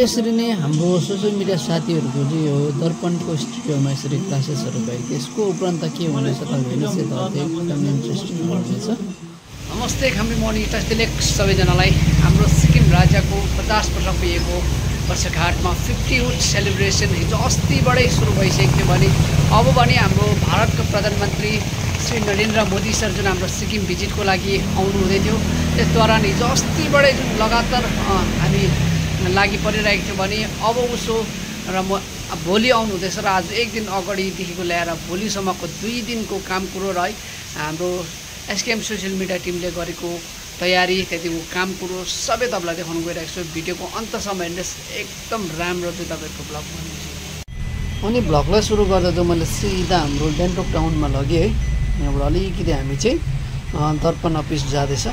यसरी नै हाम्रो सोसियल मिडिया साथीहरूको चाहिँ यो दर्पणको स्टुडियोमा यसरी क्लासेसहरू भयो। त्यसको उपरान्त के हुनेछ तपाईँहरूले चाहिँ एकदम इन्ट्रेस्टिङ हुनेछ। नमस्ते खाम्री मर्निङ टचलेक सबैजनालाई। हाम्रो सिक्किम राज्यको 50 वर्ष पुगेको वर्षगाँठमा 50th सेलिब्रेसन हिजो अस्तिबाटै सुरु भइसकेको थियो भने अब भने हाम्रो भारतको प्रधानमन्त्री श्री नरेन्द्र मोदी सर जुन हाम्रो सिक्किम भिजिटको लागि आउनुहुँदै थियो, त्यसद्वारा हिजो अस्तिबाटै जुन लगातार हामी लागि परिरहेको थियो भने अब उसो र म भोलि आउनुहुँदैछ र आज एक दिन अगाडिदेखिको ल्याएर भोलिसम्मको 2 दिनको काम कुरो र हाम्रो एसकेएम सोसियल मिडिया टिमले गरेको तयारी त्यतिको काम कुरो सबै तपाईँलाई देखाउन गइरहेको छु। भिडियोको अन्तसम्म हेर्नुहोस्, एकदम राम्रो चाहिँ तपाईँको ब्लग बनिन्छ। अनि ब्लगलाई सुरु गर्दा चाहिँ मैले सिधा हाम्रो गान्तोक टाउनमा लगेँ है। यहाँबाट अलिकति हामी चाहिँ दर्पण अफिस जाँदैछ।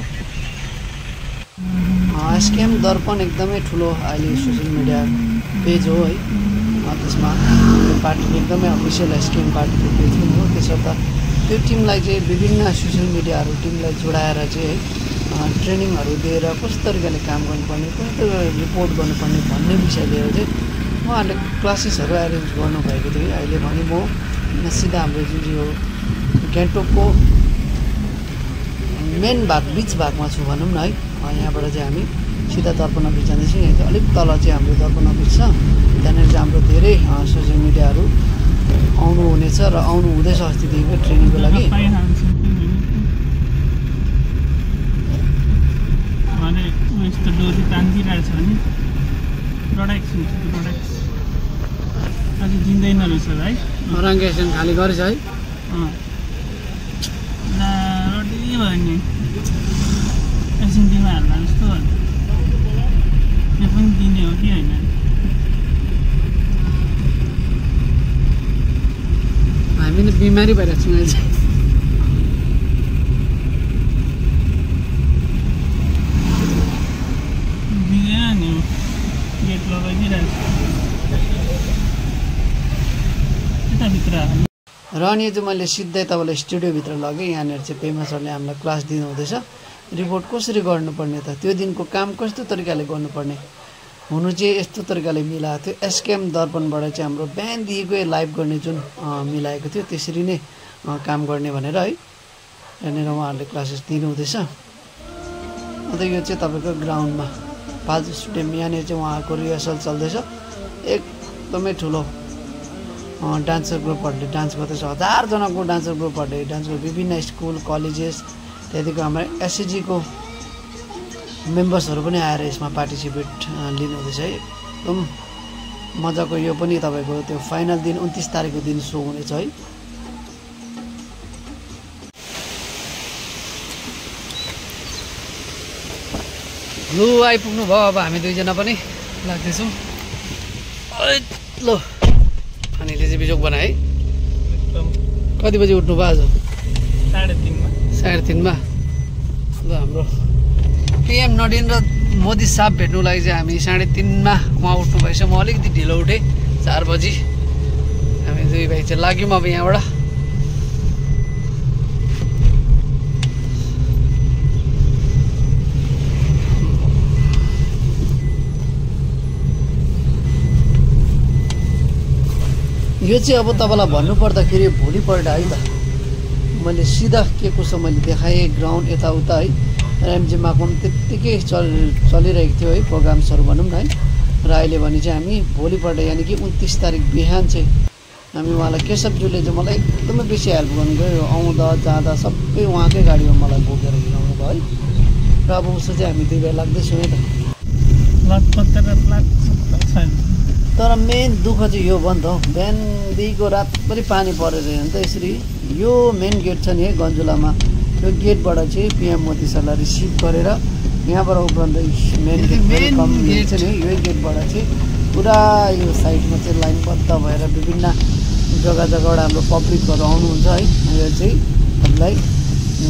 एसकेएम दर्पण एकदमै ठुलो अहिले सोसियल मिडिया पेज हो है। त्यसमा पार्टीको एकदमै अफिसियल एसकेएम पार्टीको पेज पनि हो। त्यसर्थ त्यो टिमलाई चाहिँ विभिन्न सोसियल मिडियाहरू टिमलाई जोडाएर चाहिँ है ट्रेनिङहरू दिएर कस्तो तरिकाले काम गर्नुपर्ने, कस्तो रिपोर्ट गर्नुपर्ने भन्ने विषय लिएर चाहिँ उहाँहरूले क्लासेसहरू एरेन्ज गर्नुभएको थियो। अहिले भने म सिधा हाम्रो जुन यो गान्तोकको मेन भाग बिच भागमा छु भनौँ न है। यहाँबाट चाहिँ हामी सिधा दर्पण अफिस जाँदैछौँ। यहाँ चाहिँ अलिक तल चाहिँ हाम्रो दर्पण अफिस छ। त्यहाँनिर चाहिँ हाम्रो धेरै सोसियल मिडियाहरू आउनु हुनेछ र आउनु हुँदैछ अस्तिदेखिको ट्रेनिङको लागि। रङ्गेसन खाली गरेछ है। एसएनडीमा हाल्ला जस्तो यो पनि दिने हो कि होइन? हामी त बिमारी भइरहेको छौँ अहिले। दिँदैन नि, गेट लगाइदिइरहेको यताभित्र। र अनि चाहिँ मैले सिधै तपाईँलाई स्टुडियोभित्र लगेँ। यहाँनिर चाहिँ पेमा सरले हामीलाई क्लास दिनुहुँदैछ। रिपोर्ट कसरी गर्नुपर्ने त, त्यो दिनको काम कस्तो तरिकाले गर्नुपर्ने हुनु चाहिँ यस्तो तरिकाले मिलाएको थियो। एसकेएम दर्पणबाट चाहिँ हाम्रो बिहानदेखिकै लाइभ गर्ने जुन मिलाएको थियो त्यसरी नै काम गर्ने भनेर है। यहाँनिर उहाँहरूले क्लासेस दिनुहुँदैछ। अन्त यो चाहिँ तपाईँको ग्राउन्डमा फाल्तु स्टेडियम। यहाँनिर चाहिँ उहाँको रिहर्सल चल्दैछ। एकदमै ठुलो डान्सर ग्रुपहरूले डान्स गर्दैछ। 1000 जनाको डान्सर ग्रुपहरूले डान्स गर्छ। विभिन्न स्कुल कलेजेस त्यहाँदेखिको हाम्रो एसएचजीको मेम्बर्सहरू पनि आएर यसमा पार्टिसिपेट लिनुहुँदैछ है। एकदम मजाको यो पनि तपाईँको त्यो फाइनल दिन 29 तारिकको दिन सो हुनेछ है। लु आइपुग्नु भयो। अब हामी दुईजना पनि लाग्दैछौँ। ल अनिले चाहिँ बिजोक बनाए है। कति बजी उठ्नु भयो आज? 3:30मा। ल हाम्रो पिएम नरेन्द्र मोदी साहब भेट्नु लागि चाहिँ हामी 3:30मा उहाँ उठ्नु भएछ। म अलिकति ढिलो उठेँ, 4 बजी। हामी दुई भाइ चाहिँ लाग्यौँ अब यहाँबाट। यो चाहिँ अब तपाईँलाई भन्नुपर्दाखेरि भोलिपल्ट है त मैले सिधा के कसो मैले देखाएँ ग्राउन्ड यताउता है। एमजिएममा पनि त्यत्तिकै चलिरहेको थियो है प्रोग्राम्सहरू भनौँ न है। र अहिले भने चाहिँ हामी भोलिपल्ट यानि कि 29 तारिक बिहान चाहिँ हामी उहाँलाई केशवज्यूले चाहिँ मलाई एकदमै बेसी हेल्प गर्नुभयो। आउँदा जाँदा सबै उहाँकै गाडीमा मलाई बोकेर हिँडाउनु भयो है। र अब उसो चाहिँ हामी दुई भाइ लाग्दैछौँ है त। तर मेन दुःख चाहिँ यो भयो नि त हौ, बिहानदेखिको रातभरि पानी परेर हेर्नु त यसरी। यो मेन गेट छ नि है गन्जुलामा, यो गेटबाट चाहिँ पिएम मोदी सरलाई रिसिभ गरेर यहाँबाट उपरान्त मेन गेट छ नि यही गेटबाट चाहिँ पुरा यो साइडमा चाहिँ लाइनबद्ध भएर विभिन्न जग्गा जग्गाबाट हाम्रो पब्लिकहरू आउनुहुन्छ है। यो चाहिँ हामीलाई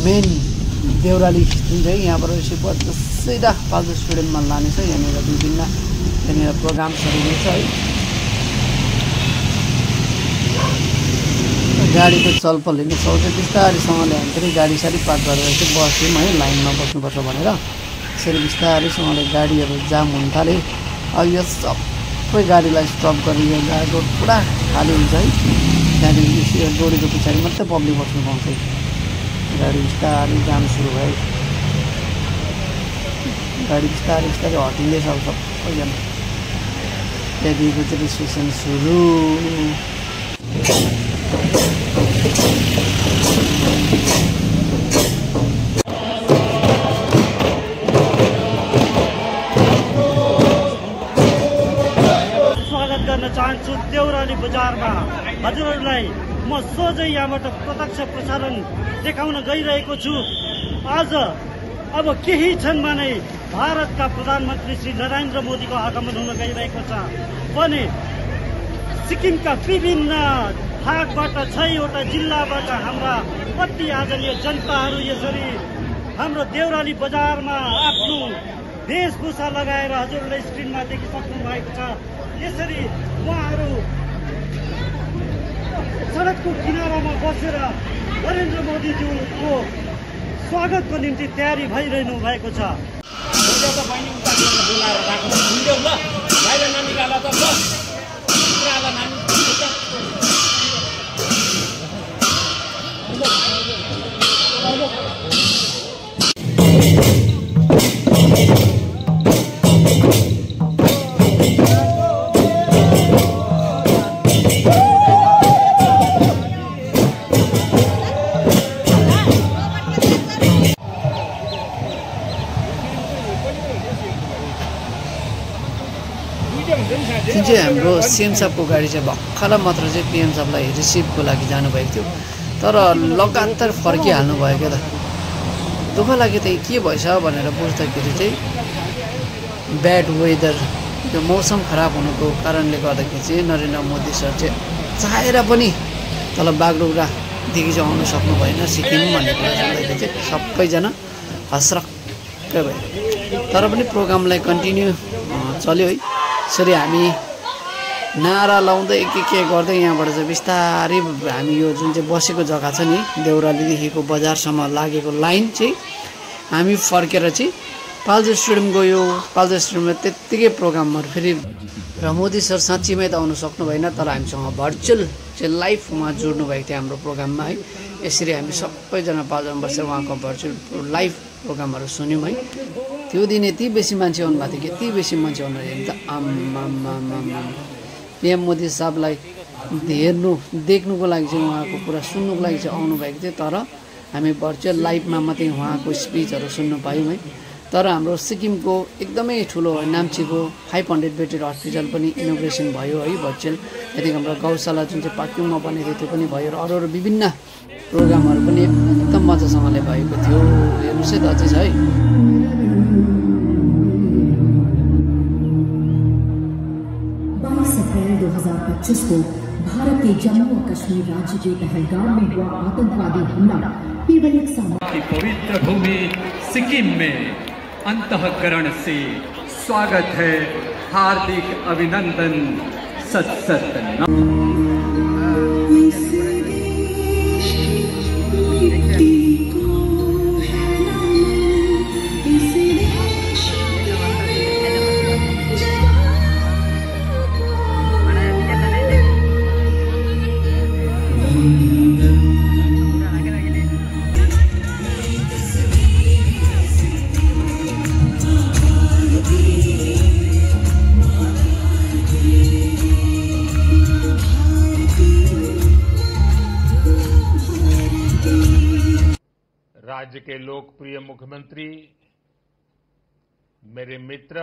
मेन देउराली जुन चाहिँ यहाँबाट रिसिभ गरेर सिधा फाल्तु स्टेडियममा लानेछ। यहाँनिर विभिन्न त्यहाँनिर प्रोग्राम्सहरू हुनेछ है। गाडीको चलपल हिँड्नु सक्छ बिस्तारैसँगले। हामी पनि गाडी साडी पार्क गरेर चाहिँ बस्यौँ है, लाइनमा बस्नुपर्छ भनेर। यसरी बिस्तारैसँगले गाडीहरू जाम हुन थाले। अब यो सबै गाडीलाई स्टप गरेर यो रोड पुरा खाली हुन्छ है। त्यहाँदेखि यो डोरीको पछाडि मात्रै पब्लिक बस्नु पाउँछ। गाडी बिस्तारै जानु सुरु भयो। गाडी बिस्तारै बिस्तारै हटिँदैछ अब सबैजना। त्यहाँदेखिको चाहिँ रेजिस्ट्रेसन सुरु। स्वागत गर्न चाहन्छु देउराली बजारमा। हजुरहरूलाई म सोझै यहाँबाट प्रत्यक्ष प्रसारण देखाउन गइरहेको छु। आज अब केही क्षणमा नै भारतका प्रधानमन्त्री श्री नरेन्द्र मोदीको आगमन हुन गइरहेको छ भने सिक्किमका विभिन्न भागबाट 6वटा जिल्लाबाट हाम्रा कति आदरणीय जनताहरू यसरी हाम्रो देउराली बजारमा आफ्नो वेशभूषा लगाएर हजुरहरूले स्क्रिनमा देखिसक्नु भएको छ। यसरी उहाँहरू सडकको किनारामा बसेर नरेन्द्र मोदीज्यूको स्वागतको निम्ति तयारी भइरहनु भएको छ। जुन चाहिँ हाम्रो सिएम साहबको गाडी चाहिँ भर्खर मात्र चाहिँ पिएम साहबलाई रिसिभको लागि जानुभएको थियो, तर लगातार फर्किहाल्नु भयो क्या त। दुःख लाग्यो त के भएछ भनेर बुझ्दाखेरि चाहिँ ब्याड वेदर, त्यो मौसम खराब हुनुको कारणले गर्दाखेरि चाहिँ नरेन्द्र मोदी सर चाहिँ चाहेर पनि तल बागडोग्रादेखि चाहिँ आउनु सक्नु भएन सिक्किम भन्ने कुरा सुन्दाखेरि चाहिँ सबैजना हस्रक्कै भयो। तर पनि प्रोग्रामलाई कन्टिन्यू चल्यो है। यसरी हामी नारा लाउँदै के गर्दै यहाँबाट चाहिँ बिस्तारै हामी यो जुन चाहिँ बसेको जग्गा छ नि देउरालीदेखिको बजारसम्म लागेको लाइन चाहिँ हामी फर्केर चाहिँ पाल्जर स्टेडियम गयो। पाल्जर स्टेडियममा त्यत्तिकै प्रोग्रामहरू फेरि र मोदी सर साँच्चीमै त आउनु सक्नु भएन, तर हामीसँग भर्चुअल चाहिँ लाइभ उहाँ जोड्नु भएको थियो हाम्रो प्रोग्राममा है। यसरी हामी सबैजना पाल्जरमा बसेर उहाँको भर्चुअल लाइभ प्रोग्रामहरू सुन्यौँ है। त्यो दिन यति बेसी मान्छे आउनुभएको थियो, यति बेसी मान्छे आउनु भयो त आम्मा पिएम मोदी साहबलाई हेर्नु देख्नुको लागि चाहिँ उहाँको कुरा सुन्नुको लागि चाहिँ आउनुभएको थियो, तर हामी भर्चुअल लाइभमा मात्रै उहाँको स्पिचहरू सुन्नु पायौँ है। तर हाम्रो सिक्किमको एकदमै ठुलो नाम्चीको 500 बेडेड हस्पिटल पनि इनोग्रेसन भयो है भर्चुअल। त्यहाँदेखि हाम्रो गौशाला जुन चाहिँ पाक्योङमा बनेको त्यो पनि भयो र अरू विभिन्न प्रोग्रामहरू पनि एकदम मजासँगले भएको थियो। हेर्नुहोस् है त अझै छ है। 2025 को भारत के जम्मू और कश्मीर राज्य के पहलगाम में हुआ आतंकवादी हमला केवल एक सामान्य पवित्र भूमि सिक्किम में अंतःकरण से स्वागत है, हार्दिक अभिनंदन। सत राज्य के लोकप्रिय मुख्यमंत्री मेरे मित्र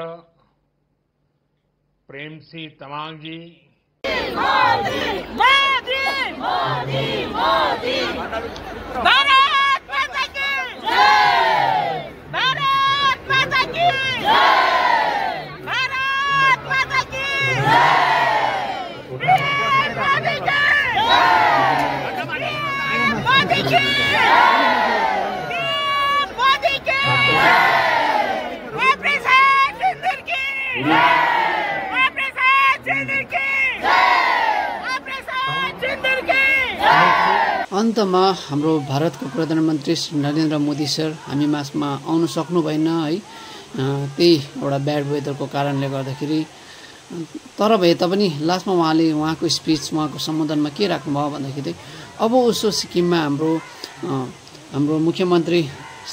प्रेम सिंह तमांग जी, मोदी मोदी मोदी मोदी भारत माता की जय, भारत माता की जय, भारत माता की जय, मोदी की मोदी की अन्तमा हाम्रो भारतको प्रधानमन्त्री श्री नरेन्द्र मोदी सर हामी माझमा आउनु सक्नु भएन है। त्यही एउटा ब्याड वेदरको कारणले गर्दाखेरि। तर भए तापनि लास्टमा उहाँले उहाँको स्पिच उहाँको सम्बोधनमा के राख्नुभयो भन्दाखेरि अब उसो सिक्किममा हाम्रो मुख्यमन्त्री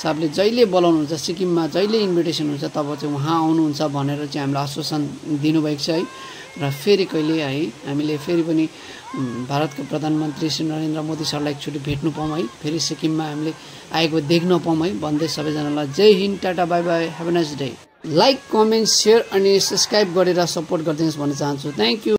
साहबले जहिले बोलाउनुहुन्छ सिक्किममा जहिले इन्भिटेसन हुन्छ तब चाहिँ उहाँ आउनुहुन्छ भनेर चाहिँ हामीलाई आश्वासन दिनुभएको छ है। र फेरि कहिले है हामीले फेरि पनि भारतको प्रधानमन्त्री श्री नरेन्द्र मोदी सरलाई एकचोटि भेट्नु पाऊँ है, फेरि सिक्किममा हामीले आएको देख्न पाऊँ है भन्दै सबैजनालाई जय हिन्द, tata, bye bye, have a nice day. Like, comment, share अनि सब्सक्राइब गरेर सपोर्ट गरिदिनुहोस् भन्न चाहन्छु। Thank you.